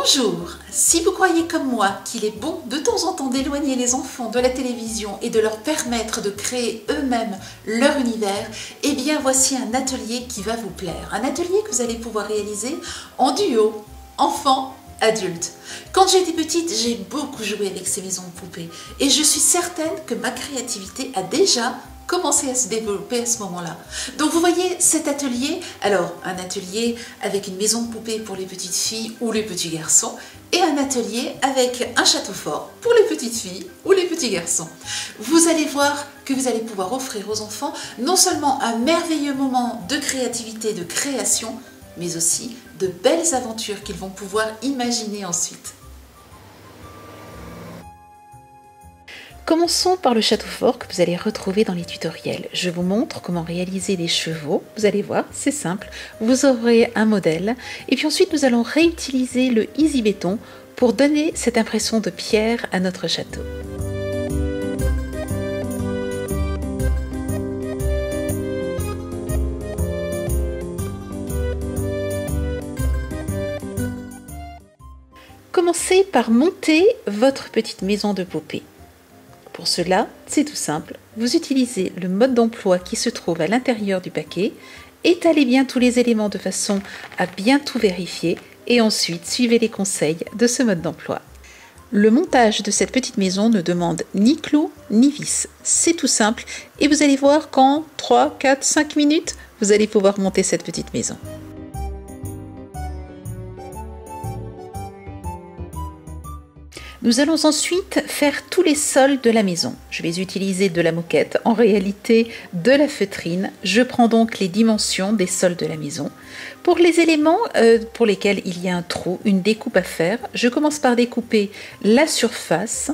Bonjour! Si vous croyez comme moi qu'il est bon de temps en temps d'éloigner les enfants de la télévision et de leur permettre de créer eux-mêmes leur univers, eh bien voici un atelier qui va vous plaire. Un atelier que vous allez pouvoir réaliser en duo, enfant-adulte. Quand j'étais petite, j'ai beaucoup joué avec ces maisons de poupées et je suis certaine que ma créativité a déjà commencer à se développer à ce moment-là. Donc vous voyez cet atelier, alors un atelier avec une maison de poupée pour les petites filles ou les petits garçons et un atelier avec un château fort pour les petites filles ou les petits garçons. Vous allez voir que vous allez pouvoir offrir aux enfants non seulement un merveilleux moment de créativité, de création, mais aussi de belles aventures qu'ils vont pouvoir imaginer ensuite. Commençons par le château fort que vous allez retrouver dans les tutoriels. Je vous montre comment réaliser des chevaux. Vous allez voir, c'est simple. Vous aurez un modèle. Et puis ensuite, nous allons réutiliser le Easy Béton pour donner cette impression de pierre à notre château. Commencez par monter votre petite maison de poupée. Pour cela, c'est tout simple, vous utilisez le mode d'emploi qui se trouve à l'intérieur du paquet, étalez bien tous les éléments de façon à bien tout vérifier et ensuite suivez les conseils de ce mode d'emploi. Le montage de cette petite maison ne demande ni clous ni vis, c'est tout simple et vous allez voir qu'en 3, 4, 5 minutes, vous allez pouvoir monter cette petite maison. Nous allons ensuite faire tous les sols de la maison. Je vais utiliser de la moquette, en réalité de la feutrine. Je prends donc les dimensions des sols de la maison. Pour les éléments pour lesquels il y a un trou, une découpe à faire, je commence par découper la surface.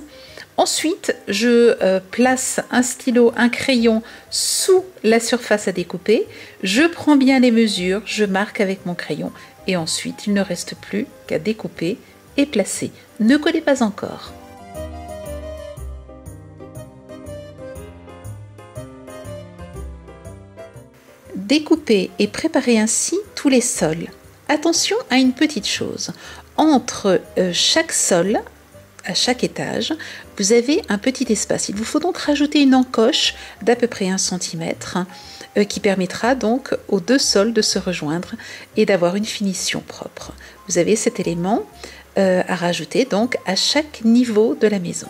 Ensuite, je place un stylo, un crayon sous la surface à découper. Je prends bien les mesures, je marque avec mon crayon et ensuite il ne reste plus qu'à découper et placer. Ne collez pas encore. Découpez et préparez ainsi tous les sols. Attention à une petite chose. Entre chaque sol, à chaque étage, vous avez un petit espace. Il vous faut donc rajouter une encoche d'à peu près 1 cm qui permettra donc aux deux sols de se rejoindre et d'avoir une finition propre. Vous avez cet élément à rajouter donc à chaque niveau de la maison.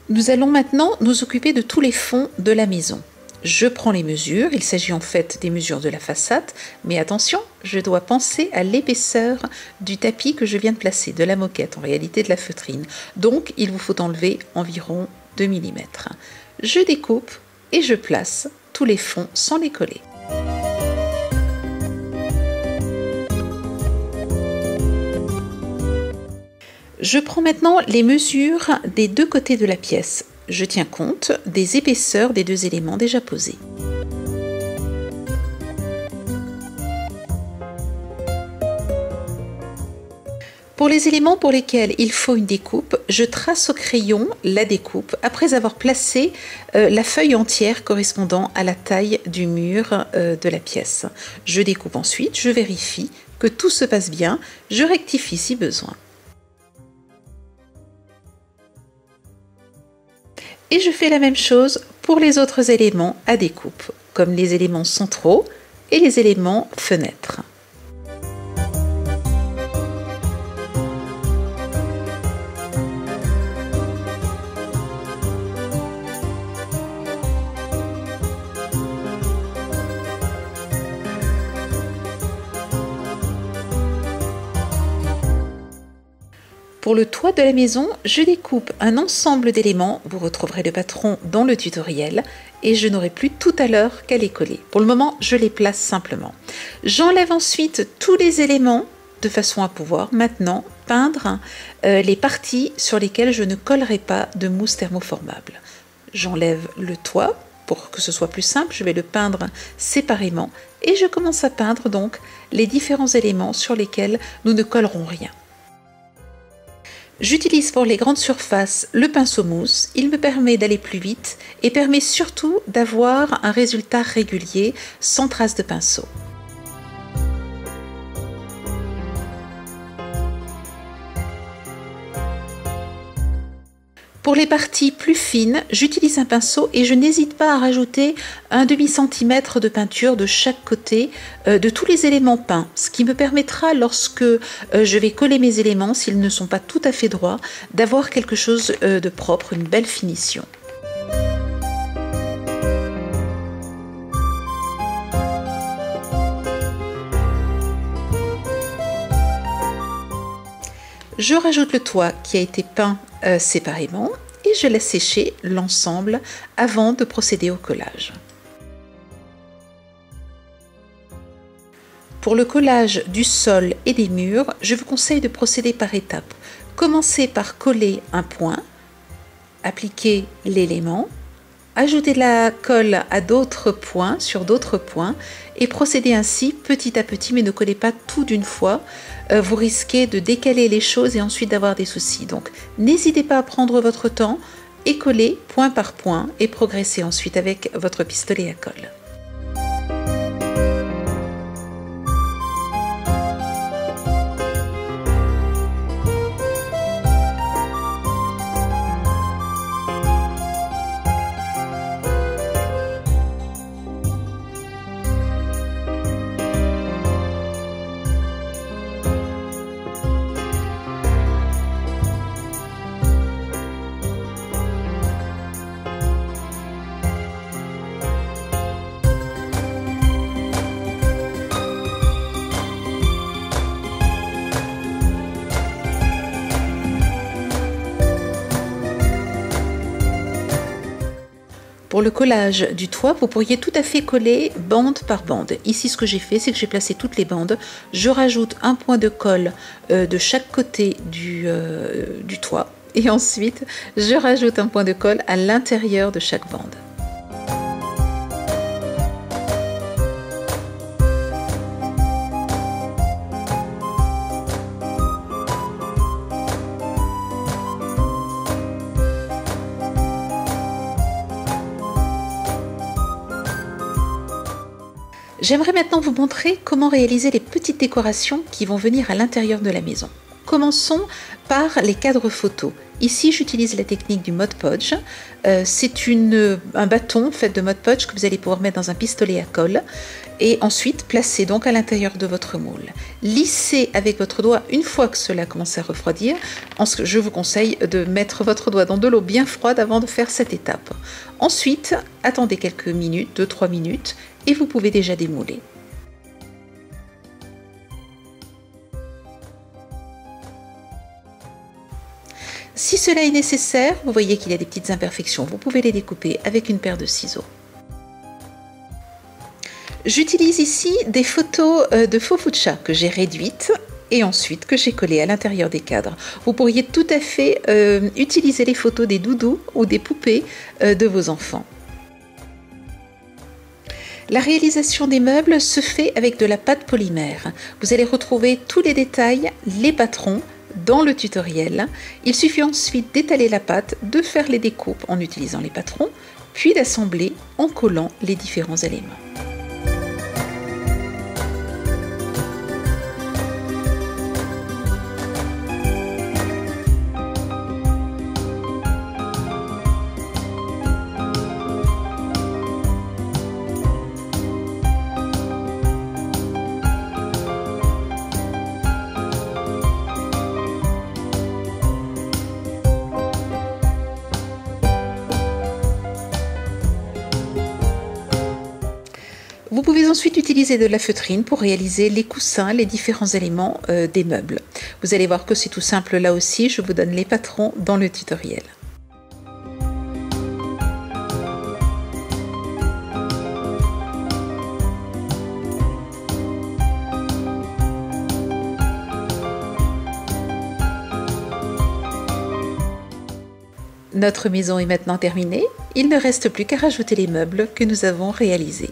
Nous allons maintenant nous occuper de tous les fonds de la maison. Je prends les mesures, il s'agit en fait des mesures de la façade, mais attention, je dois penser à l'épaisseur du tapis que je viens de placer, de la moquette, en réalité de la feutrine. Donc il vous faut enlever environ 2 mm. Je découpe et je place tous les fonds sans les coller. Je prends maintenant les mesures des deux côtés de la pièce. Je tiens compte des épaisseurs des deux éléments déjà posés. Pour les éléments pour lesquels il faut une découpe, je trace au crayon la découpe après avoir placé la feuille entière correspondant à la taille du mur de la pièce. Je découpe ensuite, je vérifie que tout se passe bien, je rectifie si besoin. Et je fais la même chose pour les autres éléments à découpe, comme les éléments centraux et les éléments fenêtres. Pour le toit de la maison, je découpe un ensemble d'éléments, vous retrouverez le patron dans le tutoriel, et je n'aurai plus tout à l'heure qu'à les coller. Pour le moment, je les place simplement. J'enlève ensuite tous les éléments de façon à pouvoir maintenant peindre les parties sur lesquelles je ne collerai pas de mousse thermoformable. J'enlève le toit. Pour que ce soit plus simple, je vais le peindre séparément et je commence à peindre donc les différents éléments sur lesquels nous ne collerons rien. J'utilise pour les grandes surfaces le pinceau mousse, il me permet d'aller plus vite et permet surtout d'avoir un résultat régulier sans trace de pinceau. Pour les parties plus fines, j'utilise un pinceau et je n'hésite pas à rajouter un demi-centimètre de peinture de chaque côté de tous les éléments peints, ce qui me permettra, lorsque je vais coller mes éléments, s'ils ne sont pas tout à fait droits, d'avoir quelque chose de propre, une belle finition. Je rajoute le toit qui a été peint séparément et je laisse sécher l'ensemble avant de procéder au collage. Pour le collage du sol et des murs, je vous conseille de procéder par étapes. Commencez par coller un point, appliquer l'élément, ajouter de la colle à d'autres points, sur d'autres points, et procéder ainsi petit à petit, mais ne collez pas tout d'une fois. Vous risquez de décaler les choses et ensuite d'avoir des soucis. Donc n'hésitez pas à prendre votre temps et coller point par point et progresser ensuite avec votre pistolet à colle. Pour le collage du toit, vous pourriez tout à fait coller bande par bande. Ici, ce que j'ai fait, c'est que j'ai placé toutes les bandes. Je rajoute un point de colle de chaque côté du toit. Et ensuite, je rajoute un point de colle à l'intérieur de chaque bande. J'aimerais maintenant vous montrer comment réaliser les petites décorations qui vont venir à l'intérieur de la maison. Commençons par les cadres photos. Ici, j'utilise la technique du Mod Podge. C'est un bâton fait de Mod Podge que vous allez pouvoir mettre dans un pistolet à colle et ensuite placer donc à l'intérieur de votre moule. Lissez avec votre doigt une fois que cela commence à refroidir. Je vous conseille de mettre votre doigt dans de l'eau bien froide avant de faire cette étape. Ensuite, attendez quelques minutes, 2-3 minutes, et vous pouvez déjà démouler. Si cela est nécessaire, vous voyez qu'il y a des petites imperfections, vous pouvez les découper avec une paire de ciseaux. J'utilise ici des photos de faux fuchsia que j'ai réduites et ensuite que j'ai collées à l'intérieur des cadres. Vous pourriez tout à fait utiliser les photos des doudous ou des poupées de vos enfants. La réalisation des meubles se fait avec de la pâte polymère. Vous allez retrouver tous les détails, les patrons, dans le tutoriel. Il suffit ensuite d'étaler la pâte, de faire les découpes en utilisant les patrons, puis d'assembler en collant les différents éléments. Vous pouvez ensuite utiliser de la feutrine pour réaliser les coussins, les différents éléments des meubles. Vous allez voir que c'est tout simple là aussi, je vous donne les patrons dans le tutoriel. Notre maison est maintenant terminée, il ne reste plus qu'à rajouter les meubles que nous avons réalisés.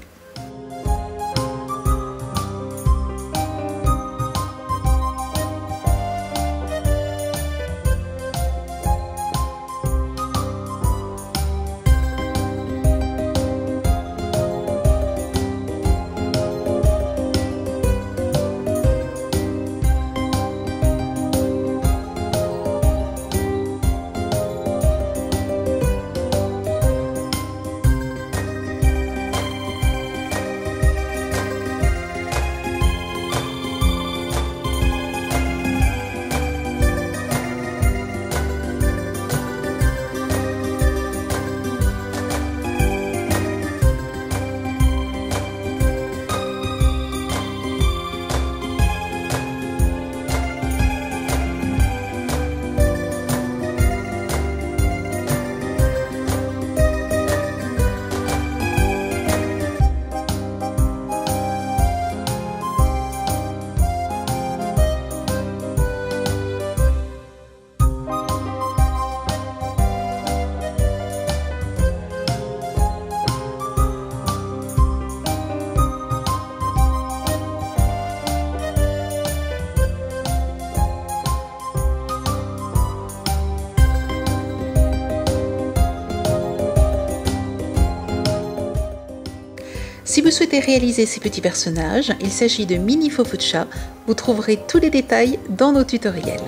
souhaitez réaliser ces petits personnages, il s'agit de mini Fofucha. Vous trouverez tous les détails dans nos tutoriels.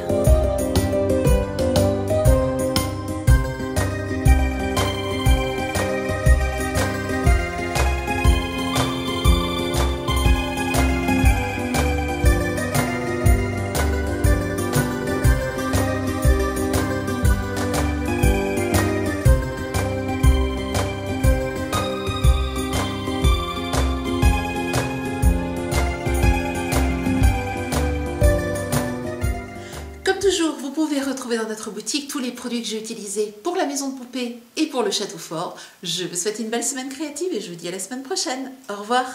Comme toujours, vous pouvez retrouver dans notre boutique tous les produits que j'ai utilisés pour la maison de poupée et pour le château fort. Je vous souhaite une belle semaine créative et je vous dis à la semaine prochaine. Au revoir.